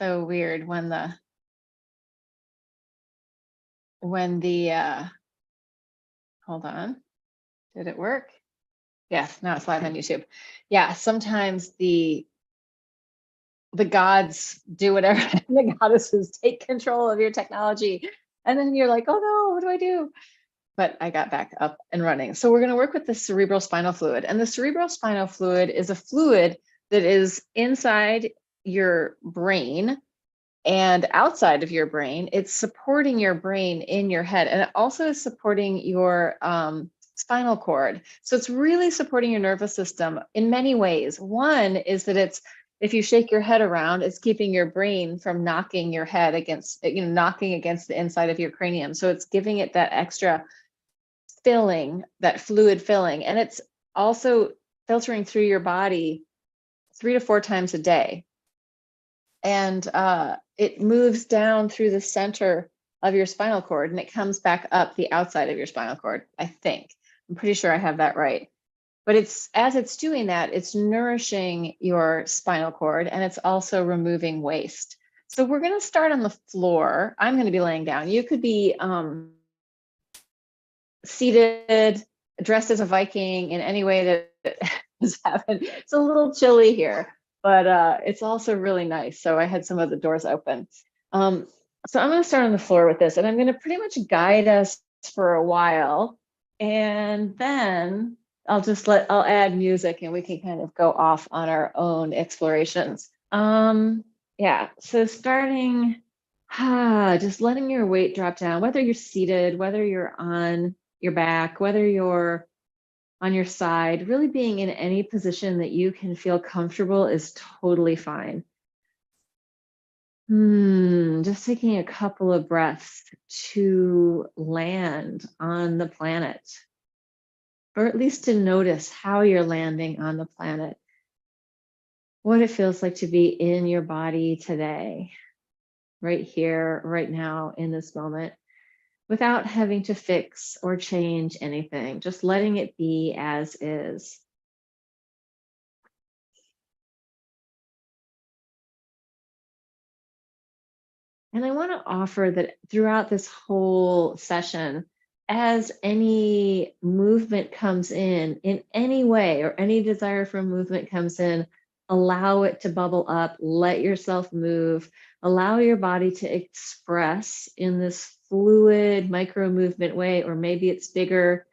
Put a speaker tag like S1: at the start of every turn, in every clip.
S1: so weird when the hold on, did it work? Yes, now it's live on YouTube. Yeah, sometimes the gods do whatever, the goddesses take control of your technology, and then you're like, oh no, what do I do? But I got back up and running. So we're going to work with the cerebrospinal fluid, and the cerebrospinal fluid is a fluid that is inside your brain and outside of your brain. It's supporting your brain in your head, and it also is supporting your spinal cord. So it's really supporting your nervous system in many ways. One is that it's, if you shake your head around, it's keeping your brain from knocking your head against, knocking against the inside of your cranium. So it's giving it that extra filling, that fluid filling, and it's also filtering through your body 3 to 4 times a day. And it moves down through the center of your spinal cord, and it comes back up the outside of your spinal cord, I think. I'm pretty sure I have that right. But it's, as it's doing that, it's nourishing your spinal cord, and it's also removing waste. So we're going to start on the floor. I'm going to be laying down. You could be seated, dressed as a Viking in any way that has happened. It's a little chilly here, but it's also really nice. So I had some of the doors open. So I'm going to start on the floor with this, and I'm going to pretty much guide us for a while, and then I'll add music, and we can kind of go off on our own explorations. Yeah, so starting, just letting your weight drop down, whether you're seated, whether you're on your back, whether you're on your side, really being in any position that you can feel comfortable is totally fine. Just taking a couple of breaths to land on the planet, or at least to notice how you're landing on the planet, what it feels like to be in your body today, right here, right now, in this moment, without having to fix or change anything, just letting it be as is. And I want to offer that throughout this whole session, as any movement comes in any way, or any desire for movement comes in, allow it to bubble up, let yourself move, allow your body to express in this fluid micro movement way, or maybe it's bigger,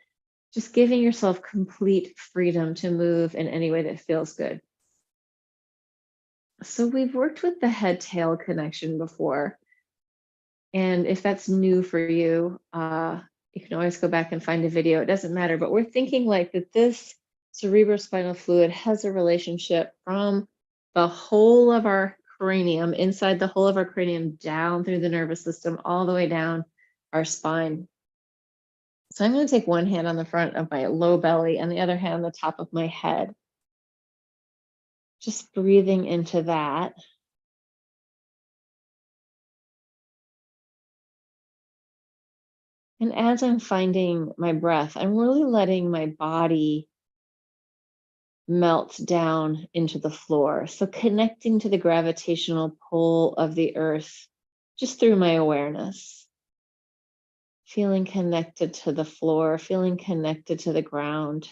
S1: just giving yourself complete freedom to move in any way that feels good. So we've worked with the head-tail connection before. And if that's new for you, you can always go back and find a video. It doesn't matter, but we're thinking like that this cerebrospinal fluid has a relationship from the whole of our cranium, inside the whole of our cranium, down through the nervous system, all the way down our spine. So I'm going to take one hand on the front of my low belly and the other hand on the top of my head. Just breathing into that. And as I'm finding my breath, I'm really letting my body melt down into the floor. So connecting to the gravitational pull of the earth just through my awareness. Feeling connected to the floor, feeling connected to the ground.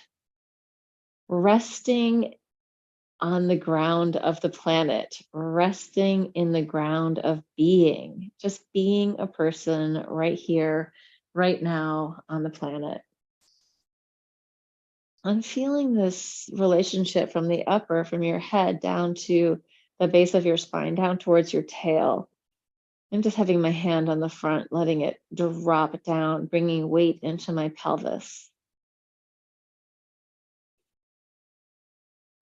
S1: Resting on the ground of the planet, resting in the ground of being, just being a person right here, right now on the planet. I'm feeling this relationship from the upper, from your head down to the base of your spine, down towards your tail. I'm just having my hand on the front, letting it drop down, bringing weight into my pelvis.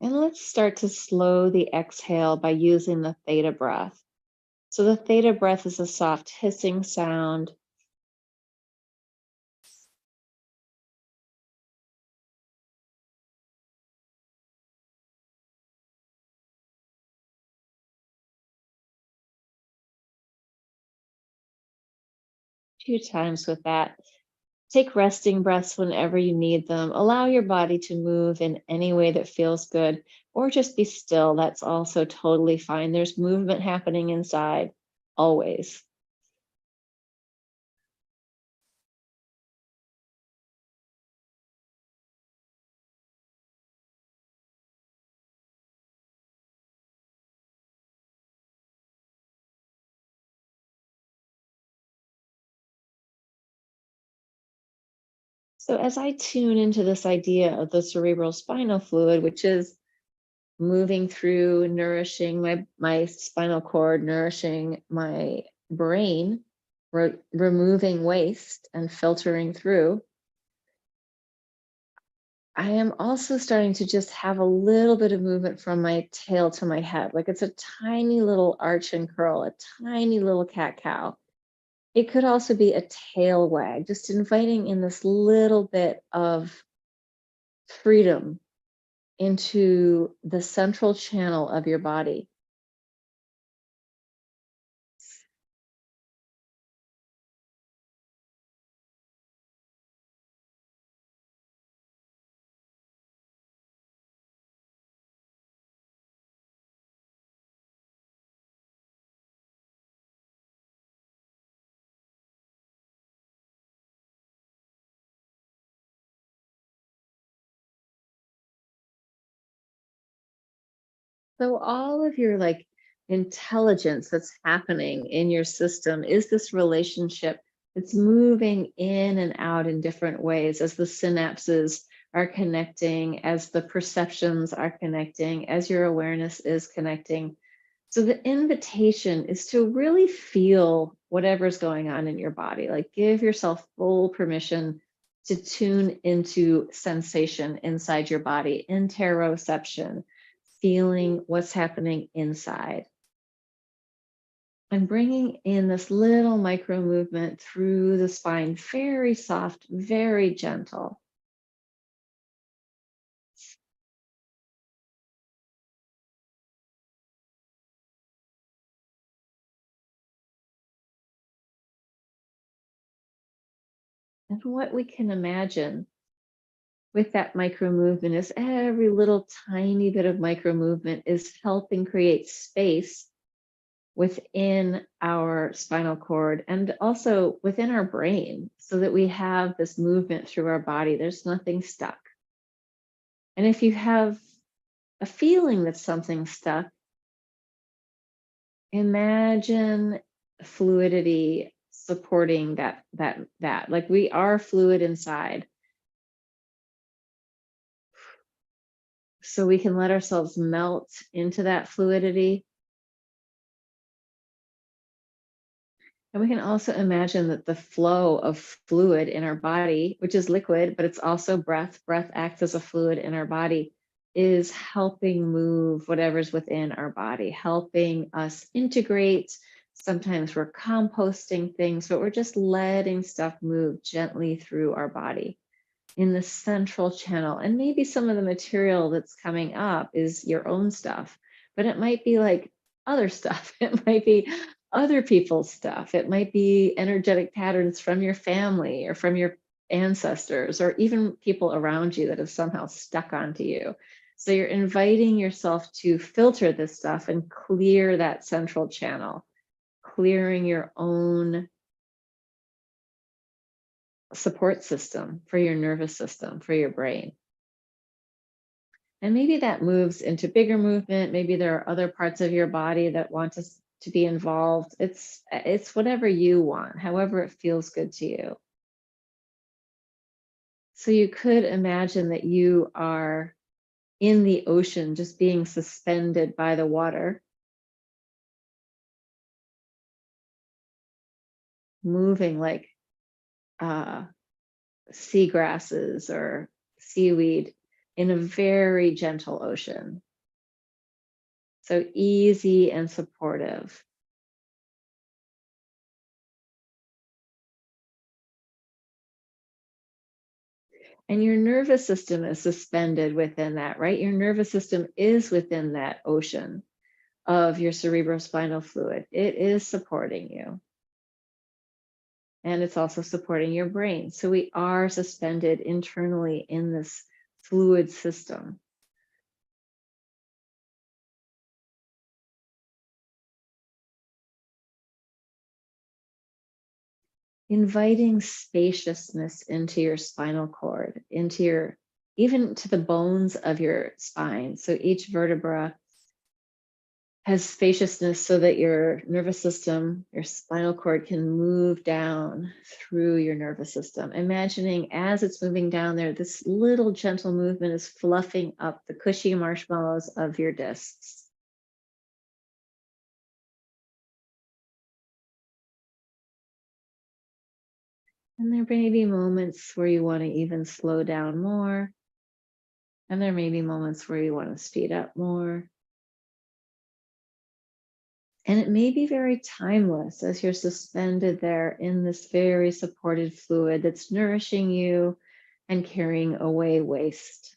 S1: And let's start to slow the exhale by using the Theta breath. So the Theta breath is a soft hissing sound. A few times with that. Take resting breaths whenever you need them. Allow your body to move in any way that feels good, or just be still. That's also totally fine. There's movement happening inside always. So as I tune into this idea of the cerebral spinal fluid, which is moving through, nourishing my spinal cord, nourishing my brain, removing waste and filtering through, I am also starting to just have a little bit of movement from my tail to my head. Like it's a tiny little arch and curl, a tiny little cat cow. It could also be a tail wag, just inviting in this little bit of freedom into the central channel of your body. So all of your like intelligence that's happening in your system is this relationship that's moving in and out in different ways as the synapses are connecting, as the perceptions are connecting, as your awareness is connecting. So the invitation is to really feel whatever's going on in your body. Like give yourself full permission to tune into sensation inside your body, interoception, feeling what's happening inside. And bringing in this little micro movement through the spine, very soft, very gentle. And what we can imagine with that micro movement is every little tiny bit of micro movement is helping create space within our spinal cord and also within our brain so that we have this movement through our body. There's nothing stuck. And if you have a feeling that something's stuck, imagine fluidity supporting that. Like we are fluid inside. So we can let ourselves melt into that fluidity. And we can also imagine that the flow of fluid in our body, which is liquid, but it's also breath acts as a fluid in our body, is helping move whatever's within our body, helping us integrate. Sometimes we're composting things, but we're just letting stuff move gently through our body in the central channel. And maybe some of the material that's coming up is your own stuff, but it might be like other stuff. It might be other people's stuff. It might be energetic patterns from your family or from your ancestors or even people around you that have somehow stuck onto you. So you're inviting yourself to filter this stuff and clear that central channel, clearing your own support system for your nervous system, for your brain. And maybe that moves into bigger movement. Maybe there are other parts of your body that want to be involved. It's whatever you want, however it feels good to you. So you could imagine that you are in the ocean, just being suspended by the water, moving like seagrasses or seaweed in a very gentle ocean. So easy and supportive. And your nervous system is suspended within that, right? Your nervous system is within that ocean of your cerebrospinal fluid. It is supporting you. and it's also supporting your brain. So we are suspended internally in this fluid system. Inviting spaciousness into your spinal cord, into your, even to the bones of your spine. So each vertebra has spaciousness so that your nervous system, your spinal cord can move down through your nervous system. Imagining as it's moving down there, this little gentle movement is fluffing up the cushy marshmallows of your discs. And there may be moments where you want to even slow down more. And there may be moments where you want to speed up more. And it may be very timeless as you're suspended there in this very supported fluid that's nourishing you and carrying away waste.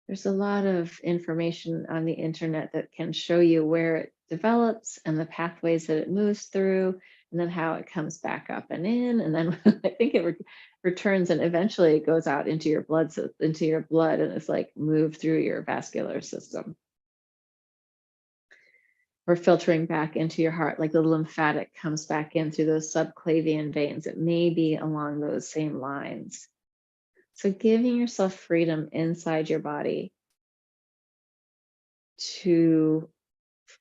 S1: There's a lot of information on the internet that can show you where it develops and the pathways that it moves through, and then how it comes back up and in. And then I think it returns and eventually it goes out into your blood, into your blood, and it's like moved through your vascular system. Or filtering back into your heart, like the lymphatic comes back in through those subclavian veins. It may be along those same lines. So giving yourself freedom inside your body to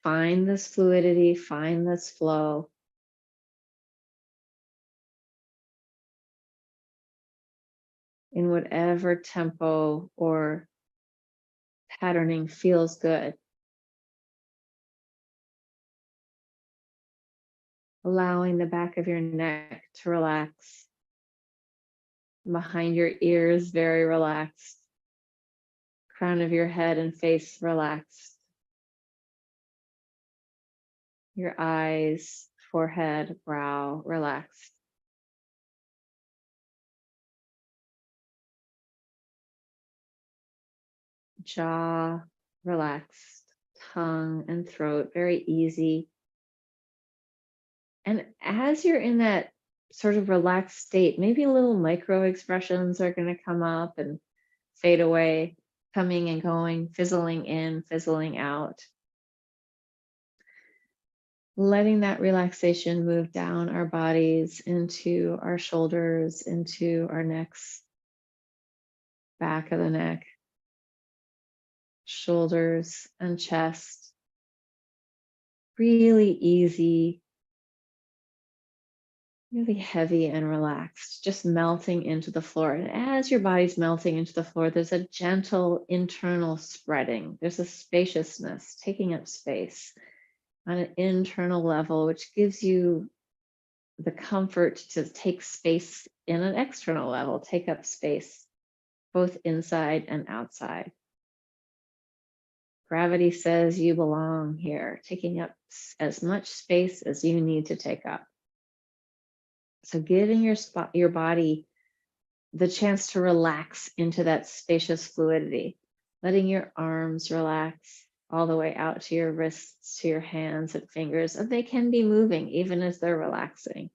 S1: find this fluidity, find this flow. In whatever tempo or patterning feels good. Allowing the back of your neck to relax. Behind your ears, very relaxed. Crown of your head and face relaxed. Your eyes, forehead, brow relaxed. Jaw relaxed. Tongue and throat very easy. And as you're in that sort of relaxed state, maybe little micro expressions are going to come up and fade away, coming and going, fizzling in, fizzling out. Letting that relaxation move down our bodies into our shoulders, into our necks, back of the neck, shoulders and chest. Really easy, really heavy and relaxed, just melting into the floor. And as your body's melting into the floor, there's a gentle internal spreading. There's a spaciousness, taking up space on an internal level, which gives you the comfort to take space in an external level, take up space, both inside and outside. Gravity says you belong here, taking up as much space as you need to take up. So giving your body the chance to relax into that spacious fluidity, letting your arms relax all the way out to your wrists, to your hands and fingers, and they can be moving even as they're relaxing.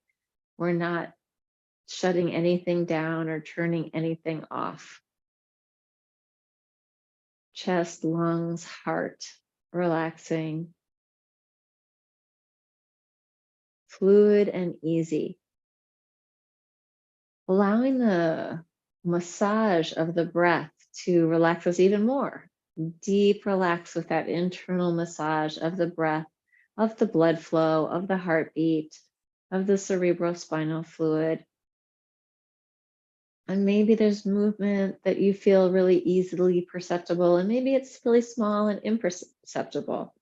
S1: We're not shutting anything down or turning anything off. Chest, lungs, heart, relaxing. Fluid and easy. Allowing the massage of the breath to relax us even more. Deep relax with that internal massage of the breath, of the blood flow, of the heartbeat, of the cerebrospinal fluid. And maybe there's movement that you feel really easily perceptible, and maybe it's really small and imperceptible.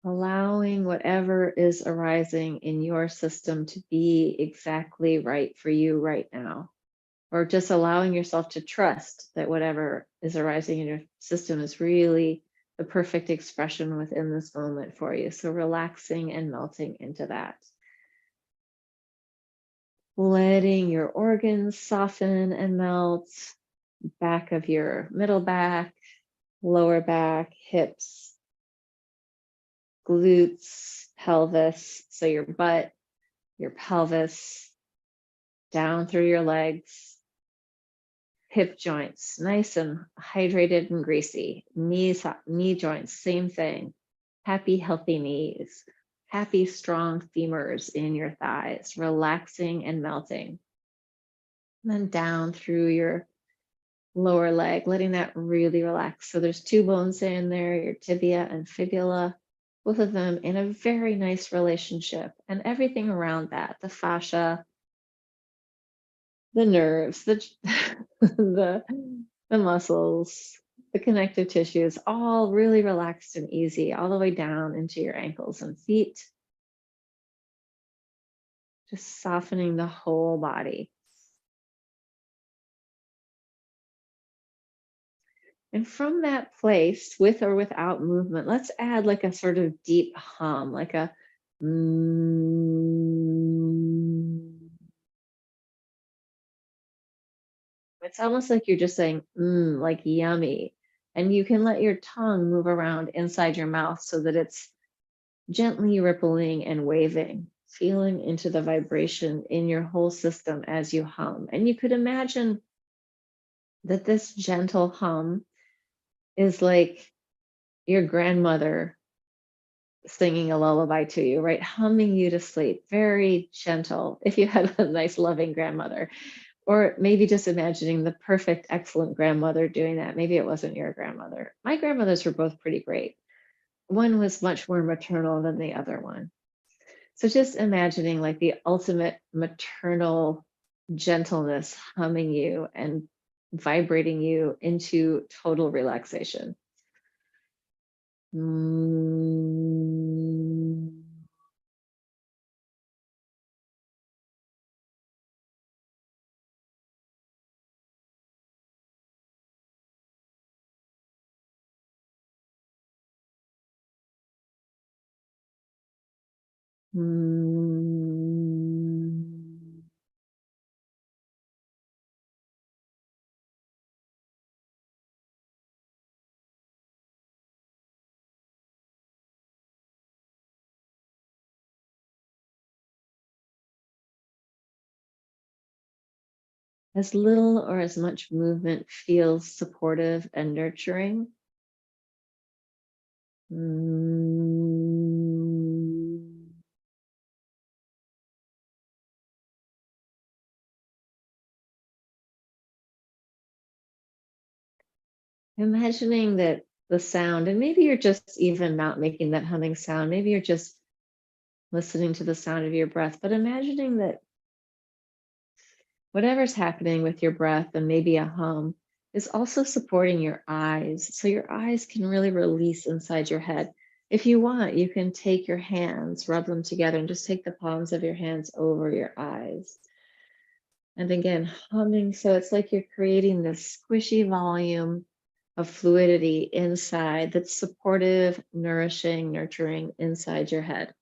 S1: Allowing whatever is arising in your system to be exactly right for you right now. or just allowing yourself to trust that whatever is arising in your system is really the perfect expression within this moment for you. So relaxing and melting into that. Letting your organs soften and melt, back of your middle back, lower back, hips, glutes, pelvis. So your butt, your pelvis, down through your legs, hip joints, nice and hydrated and greasy. Knees, knee joints, same thing. Happy, healthy knees. Happy, strong femurs in your thighs, relaxing and melting. And then down through your lower leg, letting that really relax. So there's two bones in there, your tibia and fibula, both of them in a very nice relationship, and everything around that, the fascia, the nerves, the muscles, the connective tissues, all really relaxed and easy, all the way down into your ankles and feet. Just softening the whole body. And from that place, with or without movement, let's add like a sort of deep hum, like a It's almost like you're just saying, like yummy. And you can let your tongue move around inside your mouth so that it's gently rippling and waving, feeling into the vibration in your whole system as you hum. And you could imagine that this gentle hum is like your grandmother singing a lullaby to you, right? Humming you to sleep, very gentle, if you had a nice, loving grandmother. Or maybe just imagining the perfect, excellent grandmother doing that. Maybe it wasn't your grandmother. My grandmothers were both pretty great. One was much more maternal than the other one. So just imagining like the ultimate maternal gentleness humming you and vibrating you into total relaxation. As little or as much movement feels supportive and nurturing. Imagining that the sound, and maybe you're just even not making that humming sound, maybe you're just listening to the sound of your breath, but imagining that whatever's happening with your breath and maybe a hum is also supporting your eyes. So your eyes can really release inside your head. If you want, you can take your hands, rub them together, and just take the palms of your hands over your eyes. And again, humming. So it's like you're creating this squishy volume of fluidity inside that's supportive, nourishing, nurturing inside your head.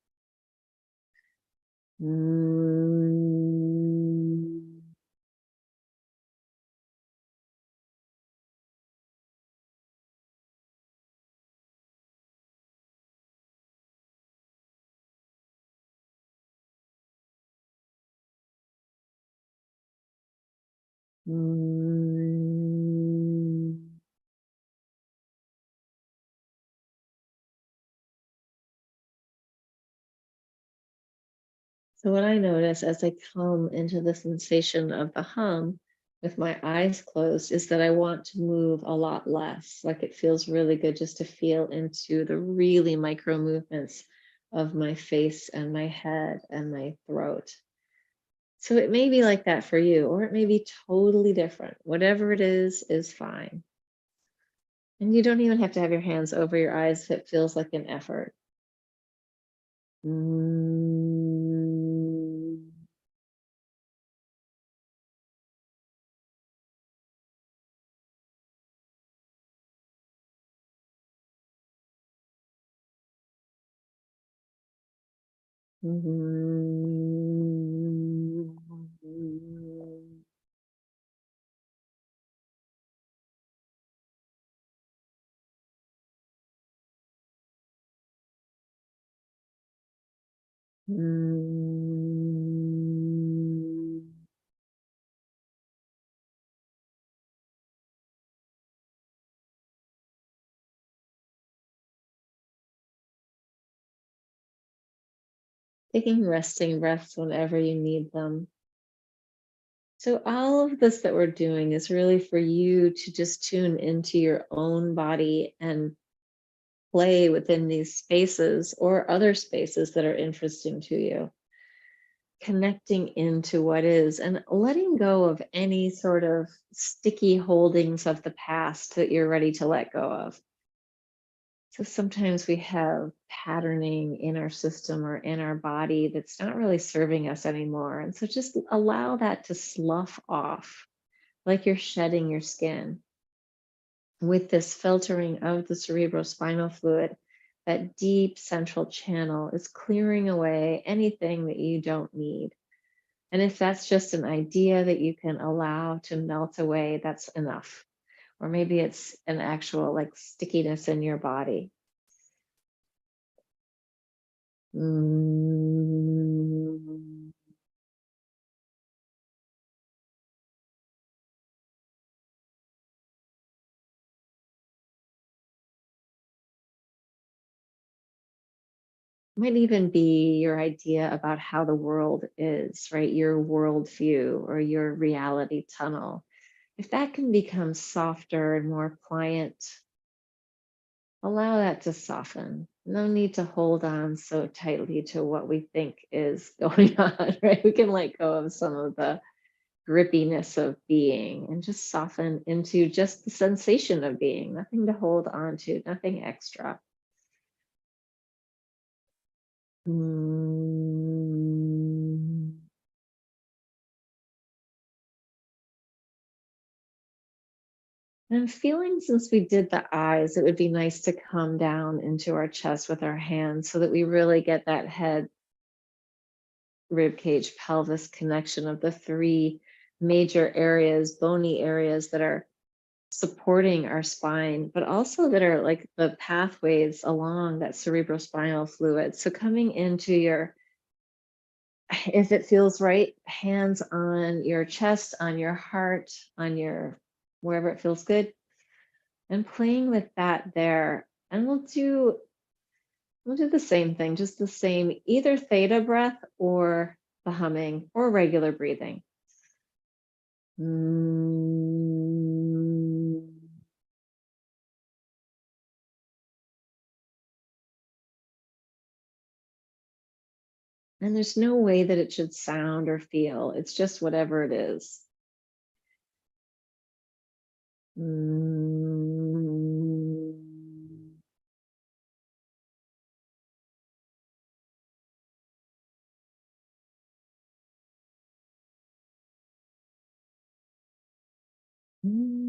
S1: So what I notice as I come into the sensation of the hum with my eyes closed is that I want to move a lot less. Like it feels really good just to feel into the really micro movements of my face and my head and my throat. So it may be like that for you, or it may be totally different. Whatever it is fine. And you don't even have to have your hands over your eyes if it feels like an effort. Taking resting breaths whenever you need them. So, all of this that we're doing is really for you to just tune into your own body and play within these spaces or other spaces that are interesting to you. Connecting into what is and letting go of any sort of sticky holdings of the past that you're ready to let go of. So sometimes we have patterning in our system or in our body that's not really serving us anymore. And so just allow that to slough off like you're shedding your skin with this filtering of the cerebrospinal fluid. That deep central channel is clearing away anything that you don't need. And if that's just an idea that you can allow to melt away, that's enough. Or maybe it's an actual like stickiness in your body. Mm. Might even be your idea about how the world is, right? Your worldview or your reality tunnel. If that can become softer and more pliant, allow that to soften. No need to hold on so tightly to what we think is going on, right? We can let go of some of the grippiness of being and just soften into just the sensation of being, nothing to hold on to, nothing extra. Mm. And I'm feeling since we did the eyes, it would be nice to come down into our chest with our hands so that we really get that head, rib cage, pelvis connection of the three major areas, bony areas that are supporting our spine, but also that are like the pathways along that cerebrospinal fluid. So coming into your, if it feels right, hands on your chest, on your heart, on your, wherever it feels good, and playing with that there. And we'll do the same thing, just the same, either theta breath or the humming or regular breathing. Mm. And there's no way that it should sound or feel. It's just whatever it is. Mm. Mm.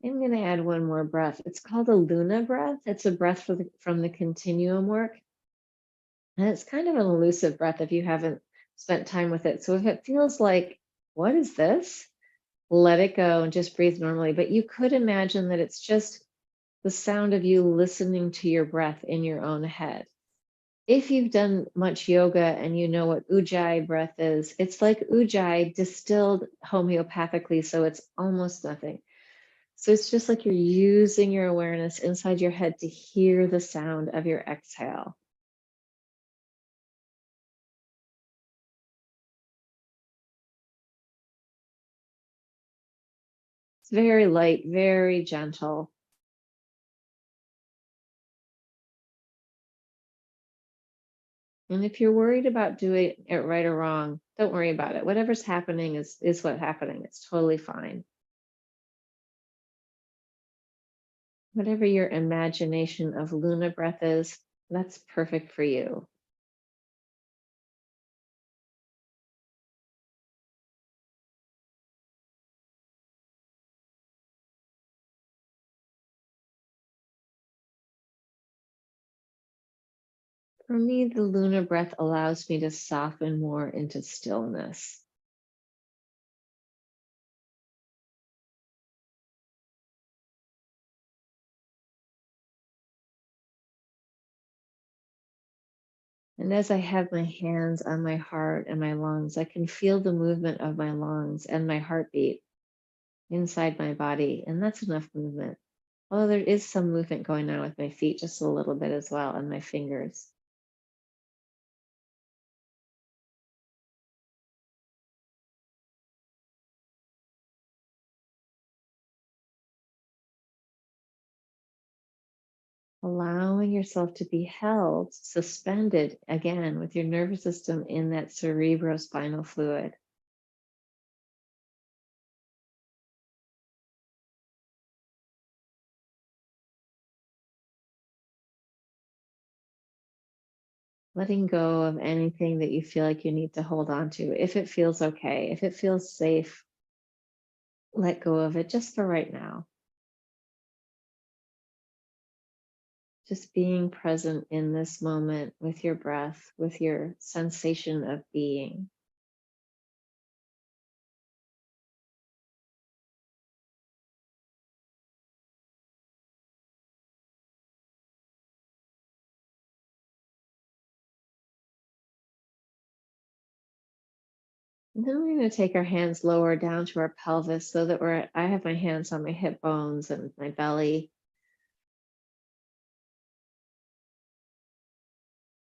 S1: I'm going to add one more breath. It's called a Luna breath. It's a breath from the continuum work. And it's kind of an elusive breath if you haven't spent time with it. So if it feels like, what is this? Let it go and just breathe normally. But you could imagine that it's just the sound of you listening to your breath in your own head. If you've done much yoga and you know what ujjayi breath is, it's like ujjayi distilled homeopathically, so it's almost nothing. So it's just like you're using your awareness inside your head to hear the sound of your exhale. It's very light, very gentle. And if you're worried about doing it right or wrong, don't worry about it. Whatever's happening is what's happening. It's totally fine. Whatever your imagination of Luna breath is, That's perfect for you. For me, the lunar breath allows me to soften more into stillness. And as I have my hands on my heart and my lungs, I can feel the movement of my lungs and my heartbeat inside my body. And that's enough movement. Although there is some movement going on with my feet, just a little bit as well, and my fingers. Allowing yourself to be held, suspended again with your nervous system in that cerebrospinal fluid. Letting go of anything that you feel like you need to hold on to. If it feels okay, if it feels safe, let go of it just for right now. Just being present in this moment with your breath, with your sensation of being. And then we're going to take our hands lower down to our pelvis so that I have my hands on my hip bones and my belly.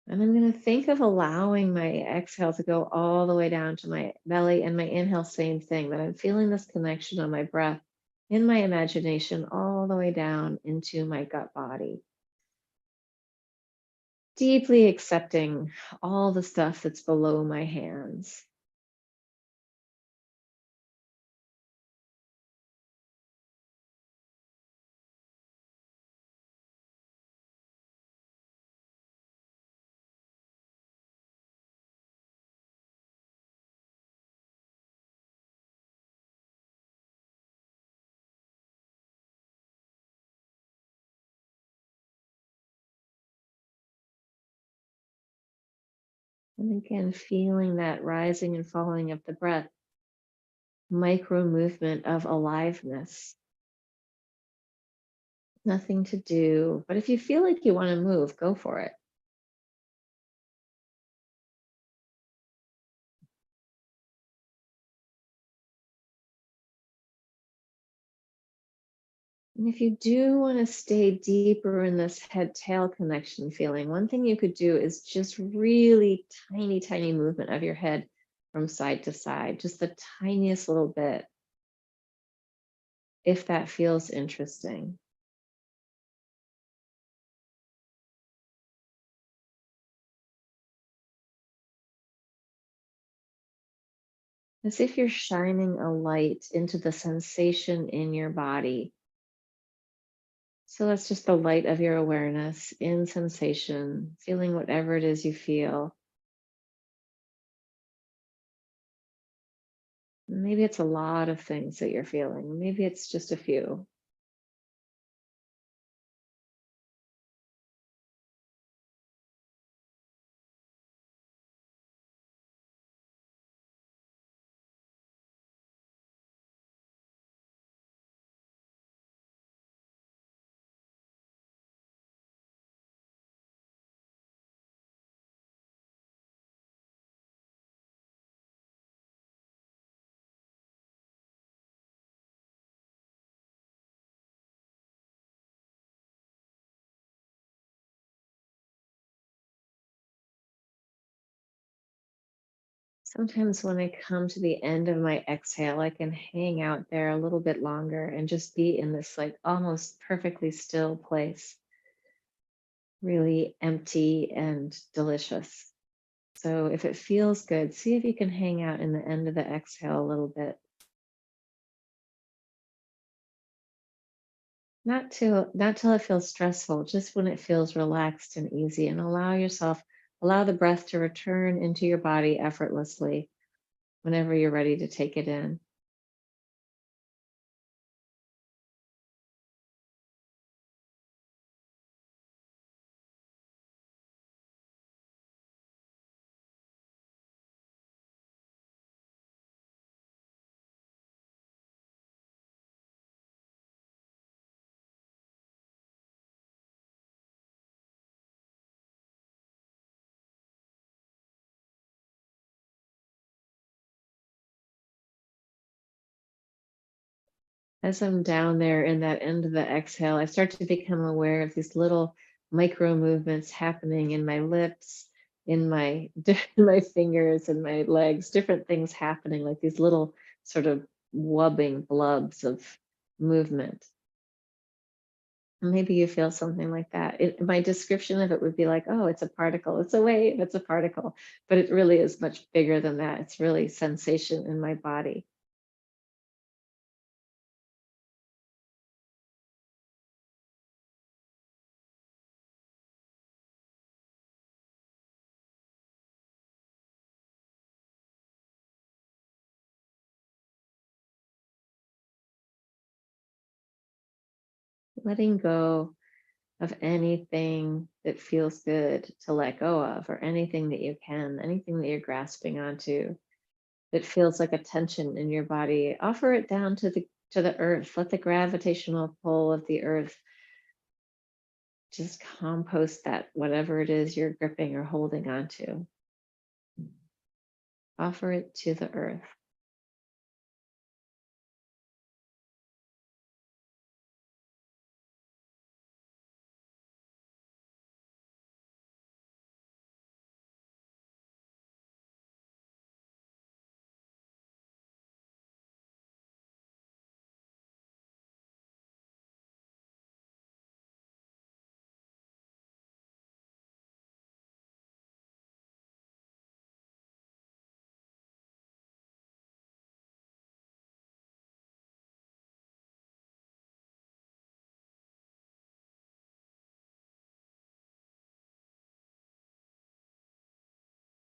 S1: And I'm going to think of allowing my exhale to go all the way down to my belly, and my inhale, same thing, that I'm feeling this connection on my breath in my imagination all the way down into my gut body. Deeply accepting all the stuff that's below my hands. And again, feeling that rising and falling of the breath, micro movement of aliveness. Nothing to do, but if you feel like you want to move, go for it. And if you do want to stay deeper in this head tail connection feeling, one thing you could do is just really tiny, tiny movement of your head from side to side, just the tiniest little bit, if that feels interesting. As if you're shining a light into the sensation in your body. So that's just the light of your awareness in sensation, feeling whatever it is you feel. Maybe it's a lot of things that you're feeling. Maybe it's just a few. Sometimes when I come to the end of my exhale, I can hang out there a little bit longer and just be in this like almost perfectly still place, really empty and delicious. So if it feels good, see if you can hang out in the end of the exhale a little bit. Not till it feels stressful, just when it feels relaxed and easy, and allow the breath to return into your body effortlessly whenever you're ready to take it in. As I'm down there in that end of the exhale, I start to become aware of these little micro movements happening in my lips, in my in my fingers and my legs, different things happening, like these little sort of wubbing blubs of movement. Maybe you feel something like that. My description of it would be like, oh, it's a particle, it's a wave, it's a particle. But it really is much bigger than that. It's really sensation in my body. Letting go of anything that feels good to let go of, or anything that you can, anything that you're grasping onto that feels like a tension in your body. Offer it down to the earth. Let the gravitational pull of the earth just compost that, whatever it is you're gripping or holding onto. Offer it to the earth.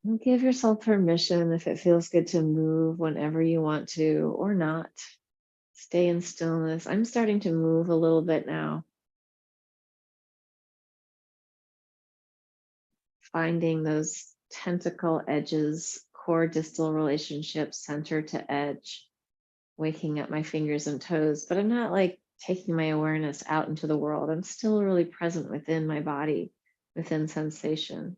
S1: And give yourself permission if it feels good to move whenever you want to or not. Stay in stillness. I'm starting to move a little bit now, finding those tentacle edges, core distal relationships, center to edge, waking up my fingers and toes. But I'm not like taking my awareness out into the world. I'm still really present within my body, within sensation.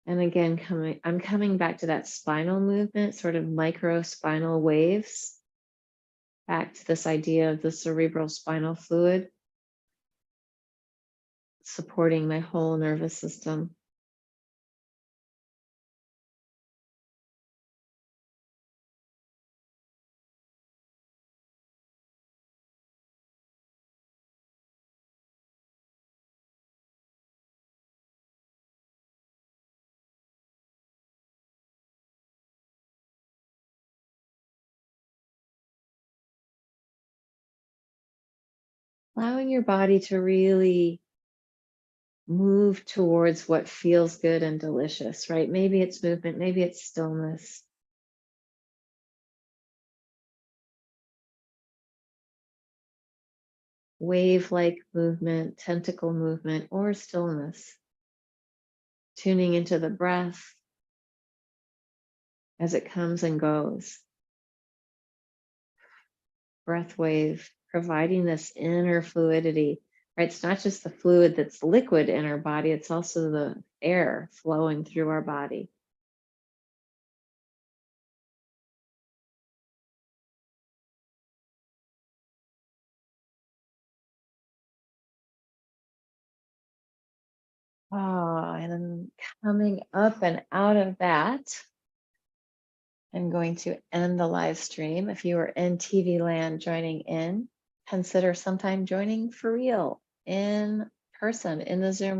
S1: And again, I'm coming back to that spinal movement, sort of micro spinal waves, back to this idea of the cerebral spinal fluid supporting my whole nervous system. Allowing your body to really move towards what feels good and delicious, right? Maybe it's movement, maybe it's stillness. Wave like movement, tentacle movement, or stillness. Tuning into the breath as it comes and goes. Breath wave, providing this inner fluidity, right? It's not just the fluid that's liquid in our body, it's also the air flowing through our body. Oh, and then coming up and out of that, I'm going to end the live stream. If you are in TV land joining in, consider sometime joining for real in person in the Zoom room.